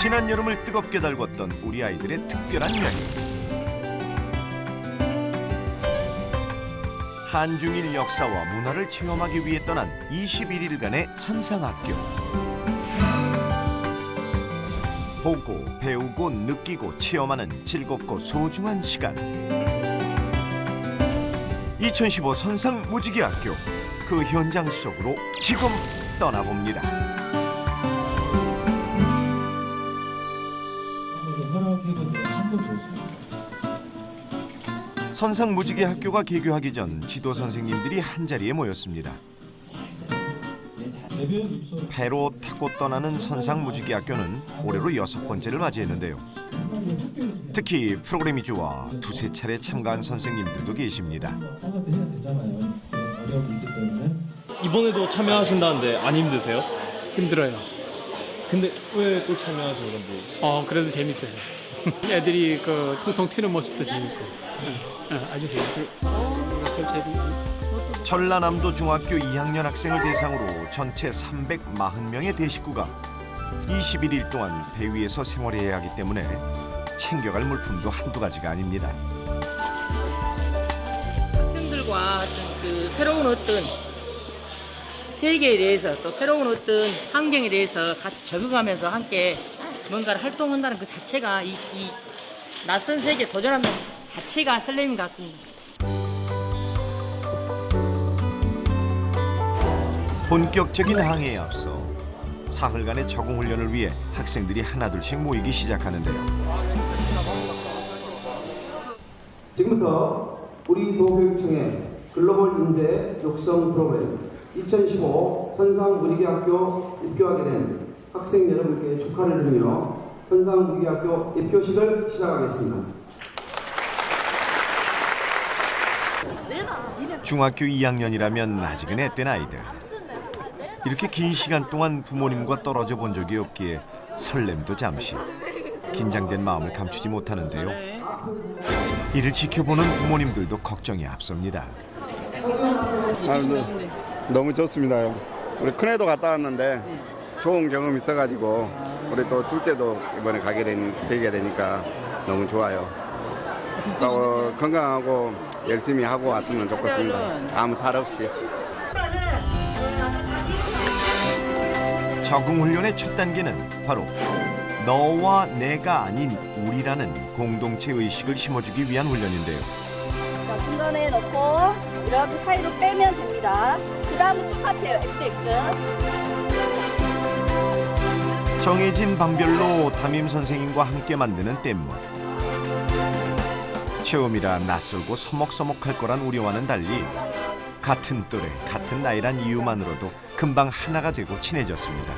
지난 여름을 뜨겁게 달궜던 우리 아이들의 특별한 여행. 한중일 역사와 문화를 체험하기 위해 떠난 21일간의 선상학교. 보고, 배우고, 느끼고, 체험하는 즐겁고 소중한 시간. 2015 선상무지개학교, 그 현장 속으로 지금 떠나봅니다. 선상무지개학교가 개교하기 전 지도 선생님들이 한자리에 모였습니다. 배로 타고 떠나는 선상무지개학교는 올해로 6번째를 맞이했는데요. 특히 프로그램이 좋아 두세 차례 참가한 선생님들도 계십니다. 이번에도 참여하신다는데 안 힘드세요? 힘들어요. 근데 왜 또 참여하신 건지? 그래도 재밌어요. 애들이 그 통통 튀는 모습도 재밌고, 아주 재밌고. 전라남도 중학교 2학년 학생을 대상으로 전체 340명의 대식구가 21일 동안 배 위에서 생활해야 하기 때문에 챙겨갈 물품도 한두 가지가 아닙니다. 학생들과 그 새로운 어떤 세계에 대해서 또 새로운 어떤 환경에 대해서 같이 적응하면서 함께 뭔가를 활동한다는 그 자체가 이 낯선 세계에 도전하는 자체가 설렘인 것 같습니다. 본격적인 항해에 앞서 사흘간의 적응 훈련을 위해 학생들이 하나둘씩 모이기 시작하는데요. 지금부터 우리 도교육청의 글로벌 인재 육성 프로그램 2015 선상무지개학교 입교하게 된 학생 여러분께 축하를 드리며 선상무지개학교 입교식을 시작하겠습니다. 중학교 2학년이라면 아직은 앳된 아이들. 이렇게 긴 시간 동안 부모님과 떨어져 본 적이 없기에 설렘도 잠시, 긴장된 마음을 감추지 못하는데요. 이를 지켜보는 부모님들도 걱정이 앞섭니다. 너무 좋습니다. 우리 큰애도 갔다 왔는데 좋은 경험이 있어가지고 우리 또 둘째도 이번에 되게 되니까 너무 좋아요. 건강하고 열심히 하고 왔으면 좋겠습니다. 아무 탈 없이. 적응 훈련의 첫 단계는 바로 너와 내가 아닌 우리라는 공동체 의식을 심어주기 위한 훈련인데요. 자, 중간에 넣고 이렇게 사이로 빼면 됩니다. 그 다음은 똑같아요. XX. 정해진 방별로 담임 선생님과 함께 만드는 뗏목. 처음이라 낯설고 서먹서먹할 거란 우려와는 달리 같은 또래, 같은 나이란 이유만으로도 금방 하나가 되고 친해졌습니다.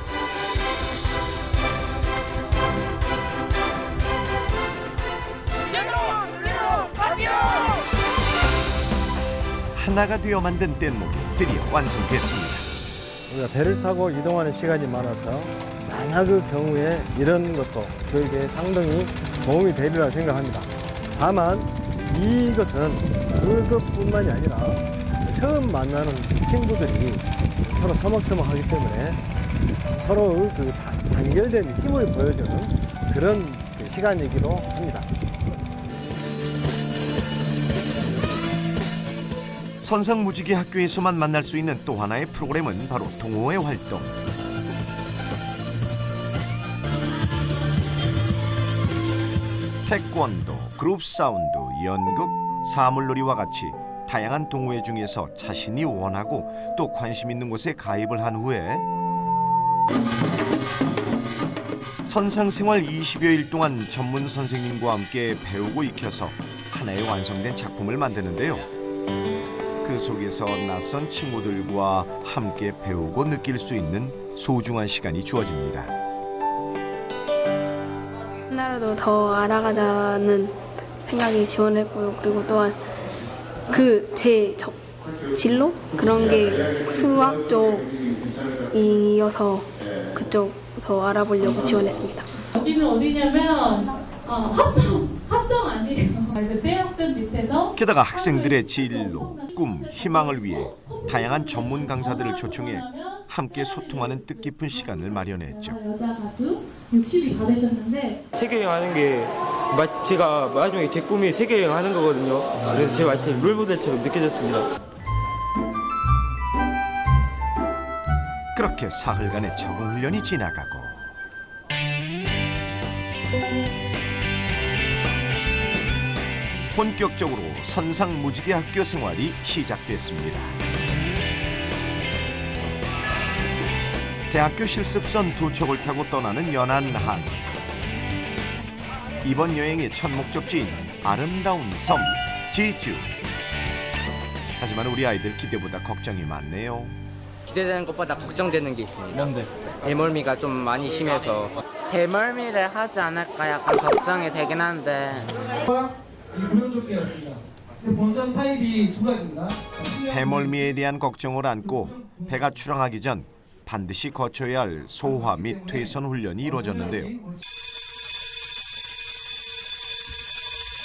하나가 되어 만든 뗏목이 드디어 완성됐습니다. 우리가 배를 타고 이동하는 시간이 많아서 만약 그 경우에 이런 것도 교육에 상당히 도움이 되리라 생각합니다. 다만 이것은 그것뿐만이 아니라 처음 만나는 친구들이 서로 서먹서먹하기 때문에 서로 그 단결된 힘을 보여주는 그런 시간이기도 합니다. 선상무지개 학교에서만 만날 수 있는 또 하나의 프로그램은 바로 동호회 활동. 태권도, 그룹 사운드, 연극, 사물놀이와 같이 다양한 동호회 중에서 자신이 원하고 또 관심 있는 곳에 가입을 한 후에 선상생활 20여일 동안 전문 선생님과 함께 배우고 익혀서 하나의 완성된 작품을 만드는데요. 그 속에서 낯선 친구들과 함께 배우고 느낄 수 있는 소중한 시간이 주어집니다. 하나라도 더 알아가자는 생각이 지원했고요. 그리고 또한 제 진로? 그런 게 수학 쪽이어서 그쪽 더 알아보려고 지원했습니다. 여기는 어디냐면 합성 아니에요. 떼역들 밑에서 게다가 학생들의 진로, 꿈, 희망을 위해 다양한 전문 강사들을 초청해 함께 소통하는 뜻깊은 시간을 마련했죠. 여자 가수 60이 다 되셨는데 세계여행 하는 게 제가 마지막에 제 꿈이 세계여행 하는 거거든요. 그래서 제 마치 롤모델처럼 느껴졌습니다. 그렇게 사흘간의 적응 훈련이 지나가고 본격적으로 선상무지개학교 생활이 시작됐습니다. 대학교 실습선 2척을 타고 떠나는 연안항. 이번 여행의 첫 목적지인 아름다운 섬 제주. 하지만 우리 아이들 기대보다 걱정이 많네요. 기대되는 것보다 걱정되는 게 있습니다. 뭔데? 배멀미가 좀 많이 심해서. 배멀미를 하지 않을까 약간 걱정이 되긴 한데. 본선 타입이 두 가지입니다. 배멀미에 대한 걱정을 안고 배가 출항하기 전 반드시 거쳐야 할 소화 및 퇴선 훈련이 이루어졌는데요.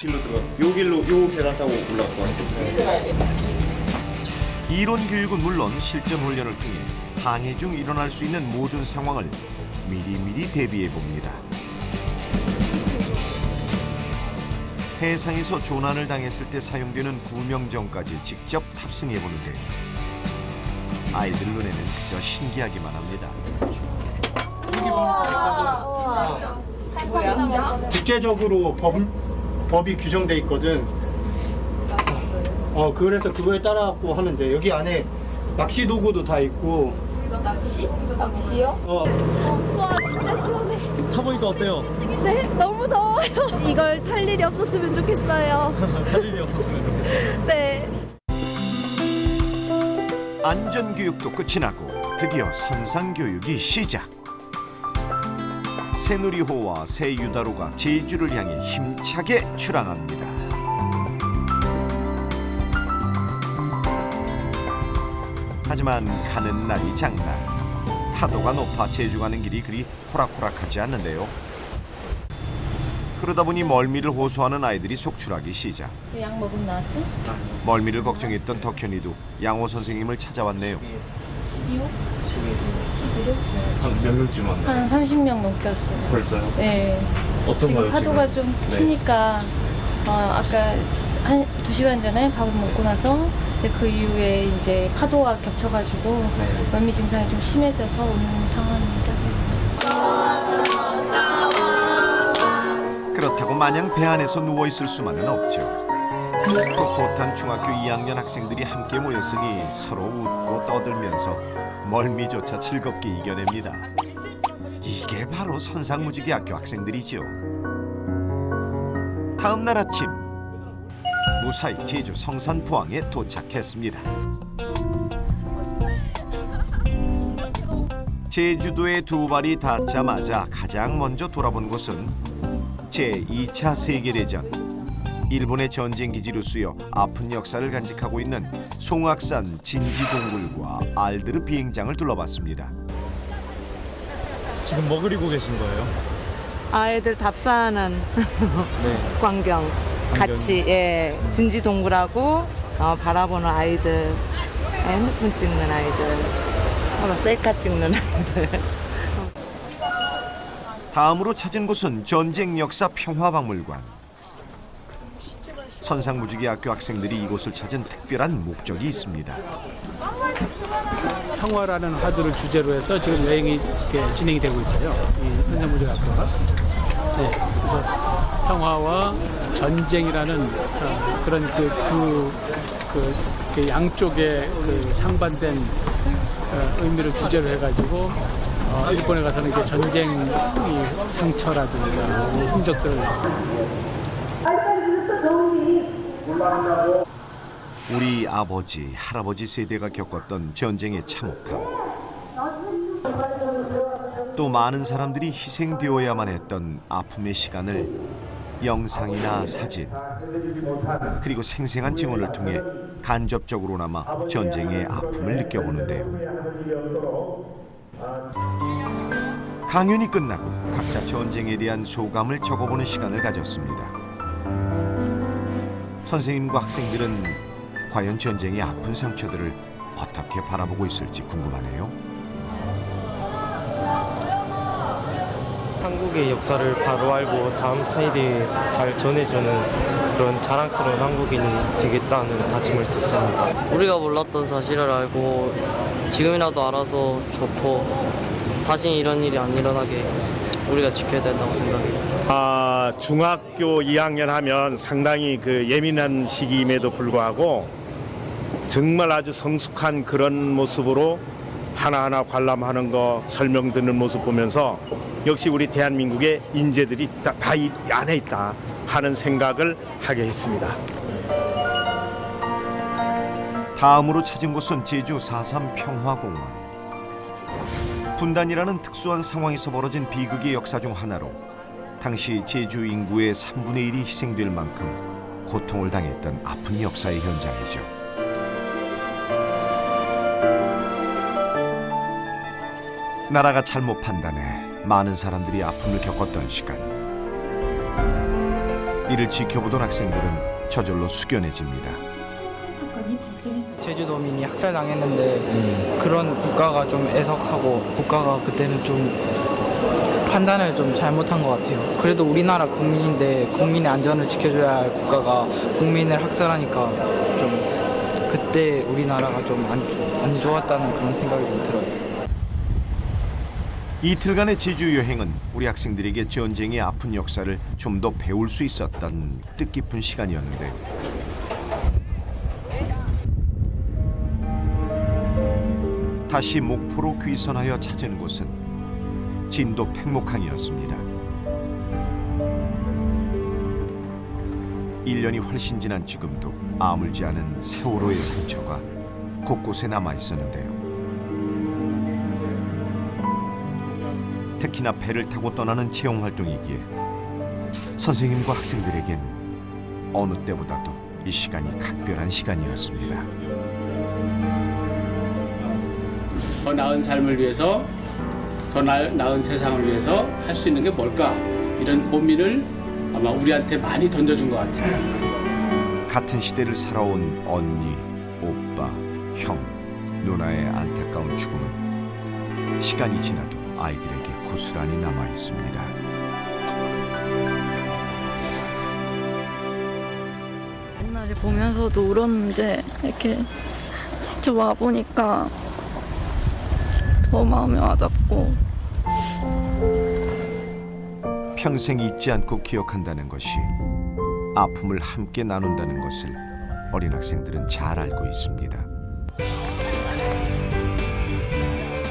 길로 들어가. 요 길로 요 계단 타고 올라갈 거야. 이론 교육은 물론 실전 훈련을 통해 항해 중 일어날 수 있는 모든 상황을 미리미리 대비해 봅니다. 해상에서 조난을 당했을 때 사용되는 구명정까지 직접 탑승해 보는데 아이들 눈에는 그저 신기하기만 합니다. 국제적으로 법이 규정돼 있거든. 그래서 그거에 따라갖고 하면 돼. 여기 안에 낚시 도구도 다 있고. 낚시? 낚시요? 와 진짜 시원해. 타보니까 어때요? 네, 너무 더워요. 이걸 탈 일이 없었으면 좋겠어요. 탈 일이 없었으면 좋겠어요. 네. 안전교육도 끝이 나고 드디어 선상교육이 시작. 새누리호와 새유다로가 제주를 향해 힘차게 출항합니다. 하지만 가는 날이 장날. 파도가 높아 제주 가는 길이 그리 호락호락하지 않는데요. 그러다 보니 멀미를 호소하는 아이들이 속출하기 시작. 약 먹으면 나왔지? 멀미를 걱정했던 덕현이도 양호 선생님을 찾아왔네요. 12호? 11호? 한 몇 명쯤 왔나요? 한 30명 넘게 왔어요. 벌써요? 네. 어떤 지금 거요? 파도가 지금? 좀 네. 치니까 아까 한 2시간 전에 밥을 먹고 나서 이제 그 이후에 이제 파도가 겹쳐가지고 멀미 증상이 좀 심해져서 오는 상황입니다. 그렇다고 마냥 배 안에서 누워 있을 수만은 없죠. 풋풋한 중학교 2학년 학생들이 함께 모였으니 서로 웃고 떠들면서 멀미조차 즐겁게 이겨냅니다. 이게 바로 선상무지개학교 학생들이죠. 다음 날 아침 무사히 제주 성산포항에 도착했습니다. 제주도에 두 발이 닿자마자 가장 먼저 돌아본 곳은 제2차 세계대전. 일본의 전쟁기지로 쓰여 아픈 역사를 간직하고 있는 송악산 진지동굴과 알드르 비행장을 둘러봤습니다. 지금 뭐 그리고 계신 거예요? 아이들 답사하는 광경 같이 진지동굴하고 바라보는 아이들, 핸드폰 찍는 아이들, 서로 셀카 찍는 아이들. 다음으로 찾은 곳은 전쟁 역사 평화박물관. 선상무지개학교 학생들이 이곳을 찾은 특별한 목적이 있습니다. 평화라는 화두를 주제로 해서 지금 여행이 이렇게 진행이 되고 있어요. 이 선상무지개학교가. 네, 그래서 평화와 전쟁이라는 그런 그 양쪽의 그 상반된 의미를 주제로 해가지고 일본에 가서는 이렇게 전쟁 상처라든가 흔적들을 우리 아버지, 할아버지 세대가 겪었던 전쟁의 참혹함. 또 많은 사람들이 희생되어야만 했던 아픔의 시간을 영상이나 사진, 그리고 생생한 증언을 통해 간접적으로나마 전쟁의 아픔을 느껴보는데요. 강연이 끝나고 각자 전쟁에 대한 소감을 적어보는 시간을 가졌습니다. 선생님과 학생들은 과연 전쟁의 아픈 상처들을 어떻게 바라보고 있을지 궁금하네요. 한국의 역사를 바로 알고 다음 세대에 잘 전해주는 그런 자랑스러운 한국인이 되겠다는 다짐을 썼습니다. 우리가 몰랐던 사실을 알고 지금이라도 알아서 좋고 다시 이런 일이 안 일어나게 우리가 지켜야 된다고 생각해요. 중학교 2학년 하면 상당히 그 예민한 시기임에도 불구하고 정말 아주 성숙한 그런 모습으로 하나하나 관람하는 거 설명 듣는 모습 보면서 역시 우리 대한민국의 인재들이 다 이 안에 있다 하는 생각을 하게 했습니다. 다음으로 찾은 곳은 제주 4.3 평화공원. 분단이라는 특수한 상황에서 벌어진 비극의 역사 중 하나로 당시 제주 인구의 3분의 1이 희생될 만큼 고통을 당했던 아픈 역사의 현장이죠. 나라가 잘못 판단해 많은 사람들이 아픔을 겪었던 시간. 이를 지켜보던 학생들은 저절로 숙연해집니다. 제주도민이 학살당했는데 그런 국가가 좀 애석하고 국가가 그때는 좀 판단을 좀 잘못한 것 같아요. 그래도 우리나라 국민인데 국민의 안전을 지켜줘야 할 국가가 국민을 학살하니까 좀 그때 우리나라가 좀 안 좋았다는 그런 생각이 좀 들어요. 이틀간의 제주 여행은 우리 학생들에게 전쟁의 아픈 역사를 좀 더 배울 수 있었던 뜻깊은 시간이었는데요. 다시 목포로 귀선하여 찾은 곳은 진도 팽목항이었습니다. 1년이 훨씬 지난 지금도 아물지 않은 세월호의 상처가 곳곳에 남아 있었는데요. 특히나 배를 타고 떠나는 체험 활동이기에 선생님과 학생들에겐 어느 때보다도 이 시간이 각별한 시간이었습니다. 더 나은 삶을 위해서, 더 나은 세상을 위해서 할 수 있는 게 뭘까? 이런 고민을 아마 우리한테 많이 던져준 것 같아요. 같은 시대를 살아온 언니, 오빠, 형, 누나의 안타까운 죽음은 시간이 지나도 아이들에게 고스란히 남아 있습니다. 옛날에 보면서도 울었는데 이렇게 직접 와 보니까 더 마음이 와닿고. 평생 잊지 않고 기억한다는 것이 아픔을 함께 나눈다는 것을 어린 학생들은 잘 알고 있습니다.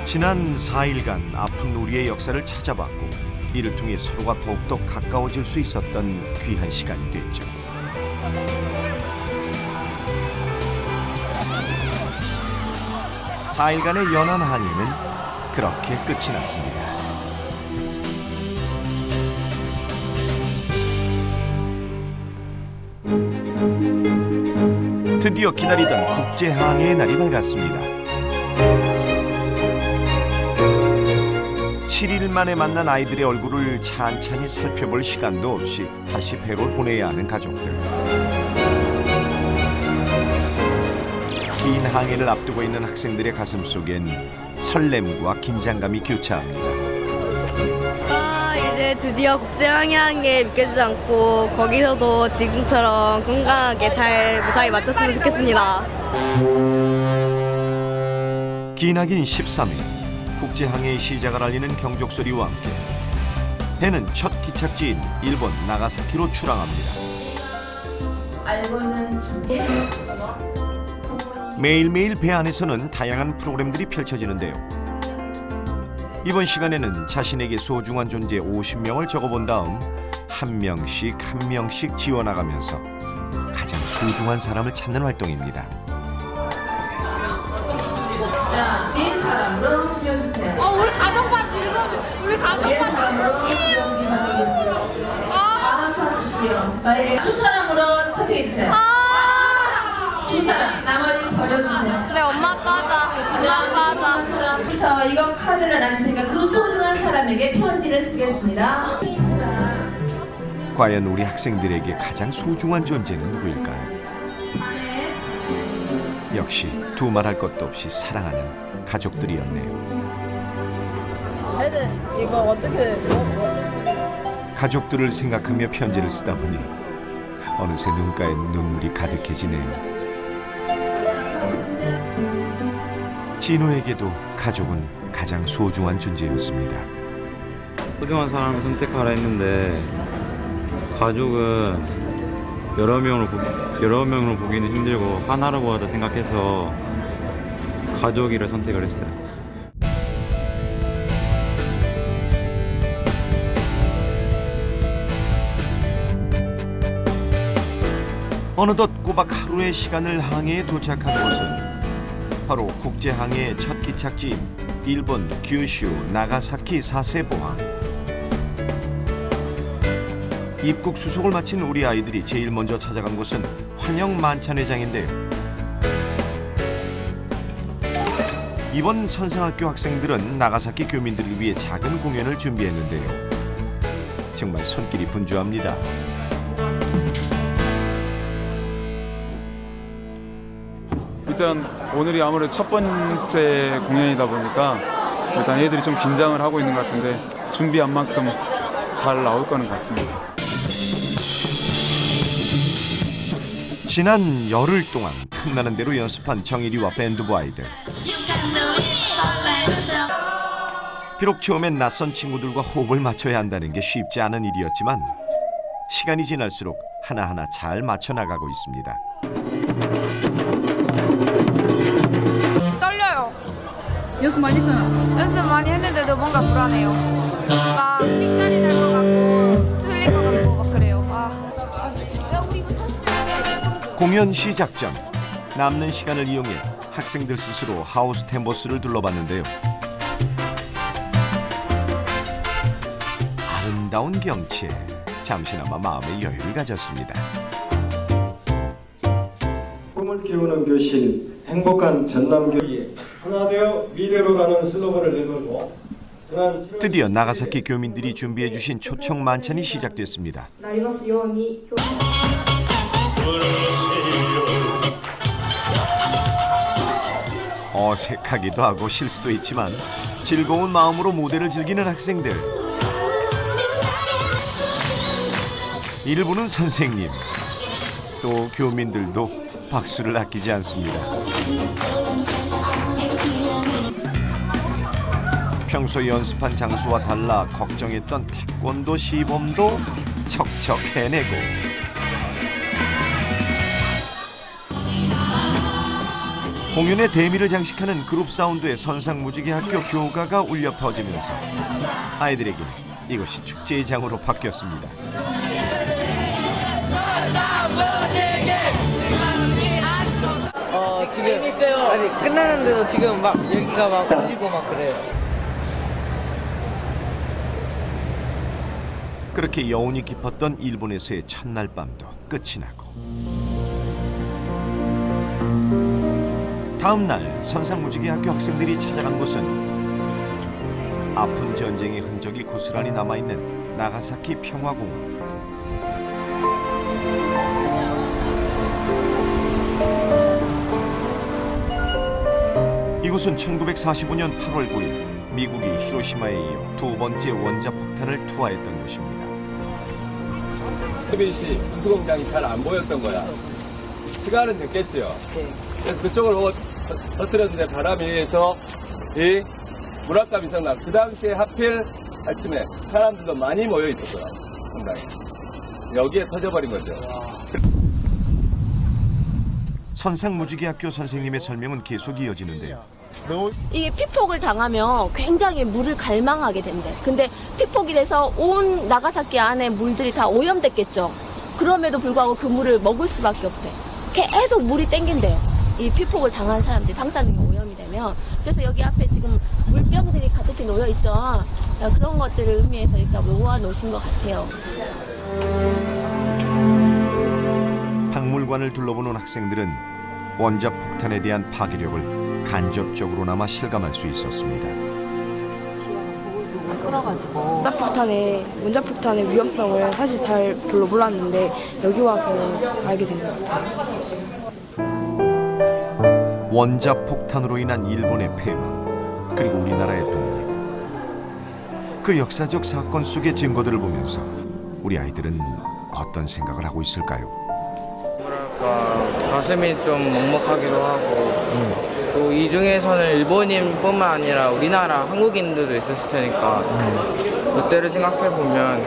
지난 4일간 아픈 우리의 역사를 찾아봤고 이를 통해 서로가 더욱더 가까워질 수 있었던 귀한 시간이 됐죠. (4일간의) 연한 항해는 그렇게 끝이 났습니다. 드디어 기다리던 국제항해의 날이 밝았습니다. 7일 만에 만난 아이들의 얼굴을 찬찬히 살펴볼 시간도 없이 다시 배로 보내야 하는 가족들. 긴 항해를 앞두고 있는 학생들의 가슴 속엔 설렘과 긴장감이 교차합니다. 이제 드디어 국제항해하는 게 믿겨지지 않고 거기서도 지금처럼 건강하게 잘 무사히 마쳤으면 좋겠습니다. 기나긴 13일 국제항해의 시작을 알리는 경적소리와 함께 배는 첫 기착지인 일본 나가사키로 출항합니다. 매일매일 배 안에서는 다양한 프로그램들이 펼쳐지는데요. 이번 시간에는 자신에게 소중한 존재 50명을 적어본 다음 한 명씩 지워나가면서 가장 소중한 사람을 찾는 활동입니다. 네 사람으로 줄여주세요. 우리 가족만 읽어. 우리 가족만 알아서 하십시오. 나에게 두 사람으로 선택해주세요. 두 사람, 나머지 버려주세요. 그래, 엄마 아빠 하자. 엄마 아빠 하자. 사람부터 이거 카드를 나눌 테니까 그 소중한 사람에게 편지를 쓰겠습니다. 과연 우리 학생들에게 가장 소중한 존재는 누구일까요? 역시 두말할 것도 없이 사랑하는 가족들이었네요. 애들 이거 어떻게 가족들을 생각하며 편지를 쓰다 보니 어느새 눈가에 눈물이 가득해지네요. 진우에게도 가족은 가장 소중한 존재였습니다. 소중한 사람을 선택하라 했는데 가족은 여러 명으로 보기는 힘들고 하나로 보다 생각해서 가족이라 선택을 했어요. 어느덧 꼬박 하루의 시간을 항해에 도착한 곳은 바로 국제항해의 첫 기착지인 일본 규슈 나가사키 사세보항. 입국 수속을 마친 우리 아이들이 제일 먼저 찾아간 곳은 환영 만찬회장인데요. 이번 선상학교 학생들은 나가사키 교민들을 위해 작은 공연을 준비했는데요. 정말 손길이 분주합니다. 일단 오늘이 아무래도 첫 번째 공연이다 보니까 일단 애들이 좀 긴장을 하고 있는 것 같은데 준비한 만큼 잘 나올 거는 같습니다. 지난 열흘 동안 틈나는 대로 연습한 정일이와 밴드부 아이들. 비록 처음엔 낯선 친구들과 호흡을 맞춰야 한다는 게 쉽지 않은 일이었지만 시간이 지날수록 하나하나 잘 맞춰 나가고 있습니다. 떨려요. 연습 많이 했잖아. 연습 많이 했는데도 뭔가 불안해요. 막 삑살이 날 것 같고 틀릴 것 같고 막 그래요. 공연 시작 전 남는 시간을 이용해 학생들 스스로 하우스 템버스를 둘러봤는데요. 아름다운 경치에 잠시나마 마음의 여유를 가졌습니다. 꿈을 키우는 교실, 행복한 전남교회 하나 되어 미래로 가는 슬로건을 내걸고 드디어 나가사키 교민들이 준비해 주신 초청 만찬이 시작됐습니다. 어색하기도 하고 실수도 있지만 즐거운 마음으로 무대를 즐기는 학생들. 일부는 선생님, 또 교민들도 박수를 아끼지 않습니다. 평소 연습한 장소와 달라 걱정했던 태권도 시범도 척척 해내고 공연의 대미를 장식하는 그룹 사운드의 선상무지개 학교 교가가 울려 퍼지면서 아이들에게 이것이 축제의 장으로 바뀌었습니다. 지금 아니 끝나는데도 지금 막 여기가 막 울리고 막 그래요. 그렇게 여운이 깊었던 일본에서의 첫날 밤도 끝이 나고 다음 날 선상무지개 학교 학생들이 찾아간 곳은 아픈 전쟁의 흔적이 고스란히 남아있는 나가사키 평화공원. 이곳은 1945년 8월 9일 미국이 히로시마에 이어 두 번째 원자 폭탄을 투하했던 곳입니다. SBC 구수공장이 잘 안 보였던 거야. 시간은 됐겠죠. 그래서 그쪽을 터뜨렸는데 바람에 의해서 이 무라카미 성당 그 당시에 하필 아침에 사람들도 많이 모여 있었어요. 성당에 여기에 터져버린 거죠. 선상무지개학교 선생님의 설명은 계속 이어지는데요. 이게 피폭을 당하면 굉장히 물을 갈망하게 된대. 근데 피폭이 돼서 온 나가사키 안에 물들이 다 오염됐겠죠. 그럼에도 불구하고 그 물을 먹을 수밖에 없대. 계속 물이 땡긴대요. 이 피폭을 당한 사람들이 방사능이 오염이 되면. 그래서 여기 앞에 지금 물병들이 가득히 놓여 있죠. 그런 것들을 의미해서 일단 모아 놓으신 것 같아요. 박물관을 둘러보는 학생들은 원자 폭탄에 대한 파괴력을 간접적으로나마 실감할 수 있었습니다. 원자폭탄의 위험성을 사실 잘 별로 몰랐는데 여기 와서 알게 된 것 같아요. 원자 폭탄으로 인한 일본의 패망, 그리고 우리나라의 독립. 그 역사적 사건 속의 증거들을 보면서 우리 아이들은 어떤 생각을 하고 있을까요? 가슴이 좀 먹먹하기도 하고 또 이 중에서는 일본인뿐만 아니라 우리나라 한국인들도 있었을 테니까 그때를 생각해 보면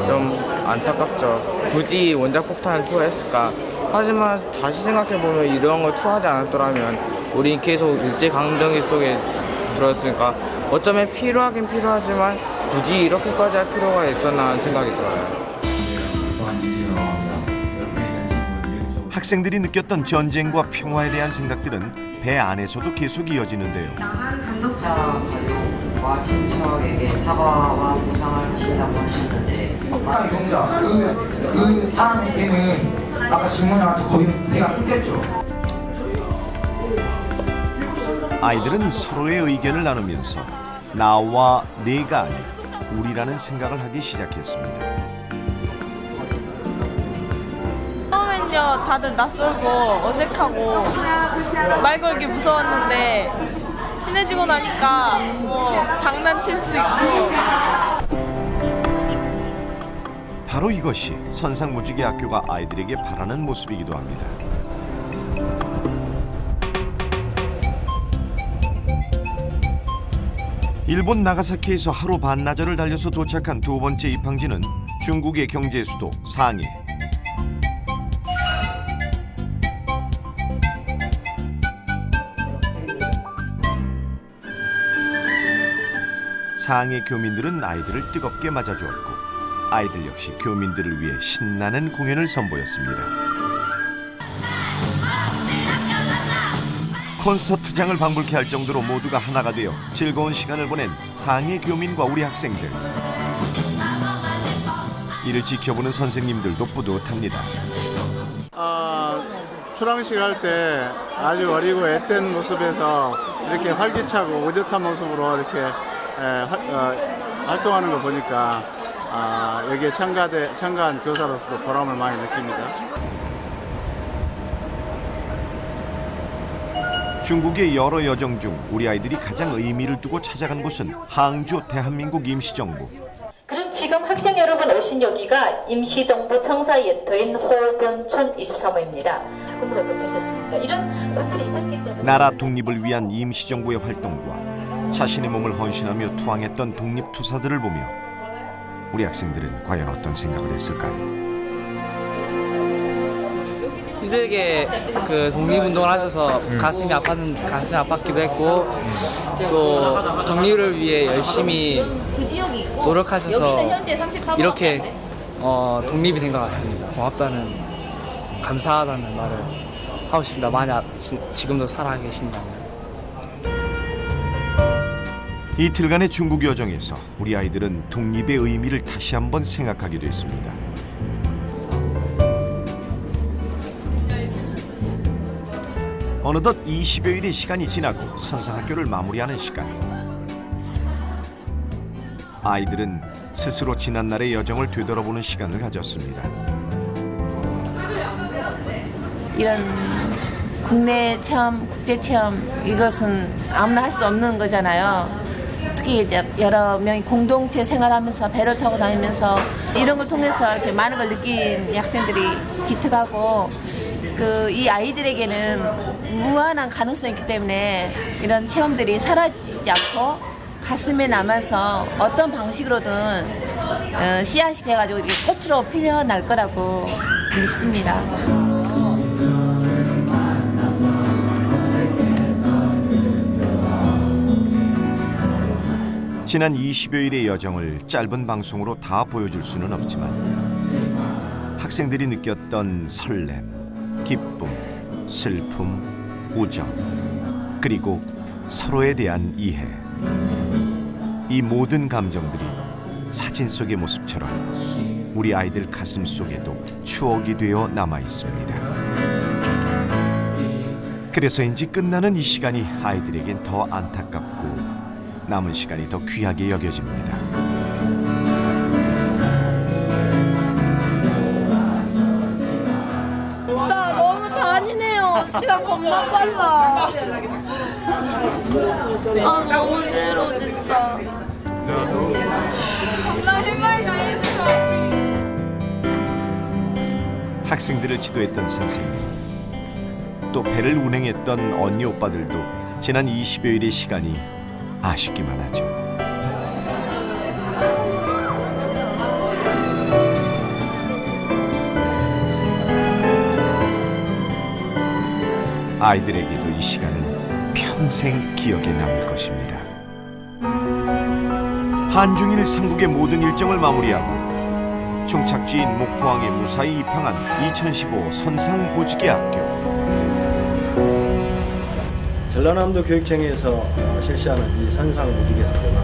좀 안타깝죠. 굳이 원자 폭탄을 투하했을까? 하지만 다시 생각해 보면 이런 걸 투하하지 않았더라면 우린 계속 일제강점기 속에 들었으니까 어쩌면 필요하긴 필요하지만 굳이 이렇게까지 할 필요가 있었나 하는 생각이 들어요. 학생들이 느꼈던 전쟁과 평화에 대한 생각들은 배 안에서도 계속 이어지는데요. 감독자 가족과 친척에게 사과와 보상을 하신다고 하셨는데 용자 그 사람에게는 아까 질문에 와서 거의 대가 끊겼죠. 아이들은 서로의 의견을 나누면서 나와 내가 아닌 우리라는 생각을 하기 시작했습니다. 처음엔요 다들 낯설고 어색하고 말 걸기 무서웠는데 친해지고 나니까 뭐 장난칠 수 있고. 바로 이것이 선상무지개학교가 아이들에게 바라는 모습이기도 합니다. 일본 나가사키에서 하루 반나절을 달려서 도착한 두 번째 입항지는 중국의 경제 수도 상해. 상해 교민들은 아이들을 뜨겁게 맞아주었고 아이들 역시 교민들을 위해 신나는 공연을 선보였습니다. 콘서트장을 방불케 할 정도로 모두가 하나가 되어 즐거운 시간을 보낸 상해 교민과 우리 학생들. 이를 지켜보는 선생님들도 뿌듯합니다. 출항식 할 때 아주 어리고 앳된 모습에서 이렇게 활기차고 오젓한 모습으로 이렇게 활동하는 거 보니까 여기에 참가한 교사로서도 보람을 많이 느낍니다. 중국의 여러 여정 중 우리 아이들이 가장 의미를 두고 찾아간 곳은 항주 대한민국 임시정부. 그럼 지금 학생 여러분 오신 여기가 임시정부 청사옌터인 호변촌 23호입니다. 꿈으로 보셨습니다. 이런 분들이 있었기 때문에 나라 독립을 위한 임시정부의 활동과 자신의 몸을 헌신하며 투항했던 독립투사들을 보며 우리 학생들은 과연 어떤 생각을 했을까요? 힘들게 그 독립운동을 하셔서 가슴이 아팠기도 했고 또 독립을 위해 열심히 노력하셔서 이렇게 독립이 된 것 같습니다. 고맙다는 감사하다는 말을 하고 싶습니다. 만약 지금도 살아계신다면. 이틀간의 중국 여정에서 우리 아이들은 독립의 의미를 다시 한번 생각하기도 했습니다. 어느덧 20여일의 시간이 지나고 선상학교를 마무리하는 시간. 아이들은 스스로 지난날의 여정을 되돌아보는 시간을 가졌습니다. 이런 국내 체험, 국제 체험 이것은 아무나 할 수 없는 거잖아요. 특히 이제 여러 명이 공동체 생활하면서 배를 타고 다니면서 이런 걸 통해서 이렇게 많은 걸 느낀 학생들이 기특하고 이 아이들에게는 무한한 가능성이 있기 때문에 이런 체험들이 사라지지 않고 가슴에 남아서 어떤 방식으로든 씨앗이 돼가지고 이렇게 꽃으로 피어날 거라고 믿습니다. 지난 20여일의 여정을 짧은 방송으로 다 보여줄 수는 없지만 학생들이 느꼈던 설렘, 기쁨, 슬픔, 우정, 그리고 서로에 대한 이해, 이 모든 감정들이 사진 속의 모습처럼 우리 아이들 가슴 속에도 추억이 되어 남아 있습니다. 그래서인지 끝나는 이 시간이 아이들에겐 더 안타깝고 남은 시간이 더 귀하게 여겨집니다. 진짜 너무 잔인해요. 시간 겁나 빨라. 너무 싫어 진짜. 학생들을 지도했던 선생님, 또 배를 운행했던 언니 오빠들도 지난 20여일의 시간이 아쉽기만 하죠. 아이들에게도 이 시간은 평생 기억에 남을 것입니다. 한중일 삼국의 모든 일정을 마무리하고 종착지인 목포항에 무사히 입항한 2015 선상무지개학교. 전라남도 교육청에서 실시하는 이 선상무지개학교는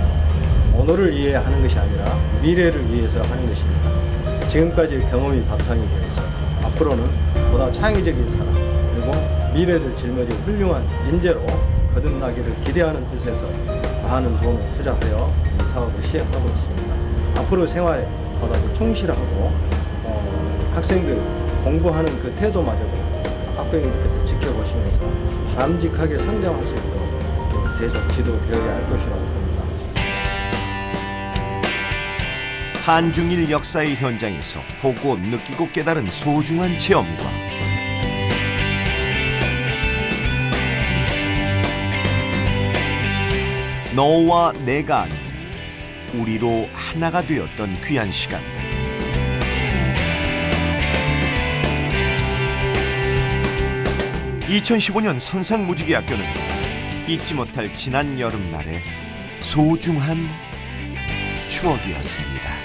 오늘을 위해 하는 것이 아니라 미래를 위해서 하는 것입니다. 지금까지 경험이 바탕이 되어서 앞으로는 보다 창의적인 사람, 그리고 미래를 짊어질 훌륭한 인재로 거듭나기를 기대하는 뜻에서 많은 돈을 투자하여 이 사업을 시행하고 있습니다. 앞으로 생활에 보다 더 충실하고 학생들 공부하는 그 태도마저도 학부모님께서 지켜보시면서 바람직하게 성장할 수 있도록 계속 지도되어야 할 것이라고 봅니다. 한중일 역사의 현장에서 보고 느끼고 깨달은 소중한 체험과 너와 내가 아닌 우리로 하나가 되었던 귀한 시간들. (2015년) 선상무지개학교는 잊지 못할 지난 여름날의 소중한 추억이었습니다.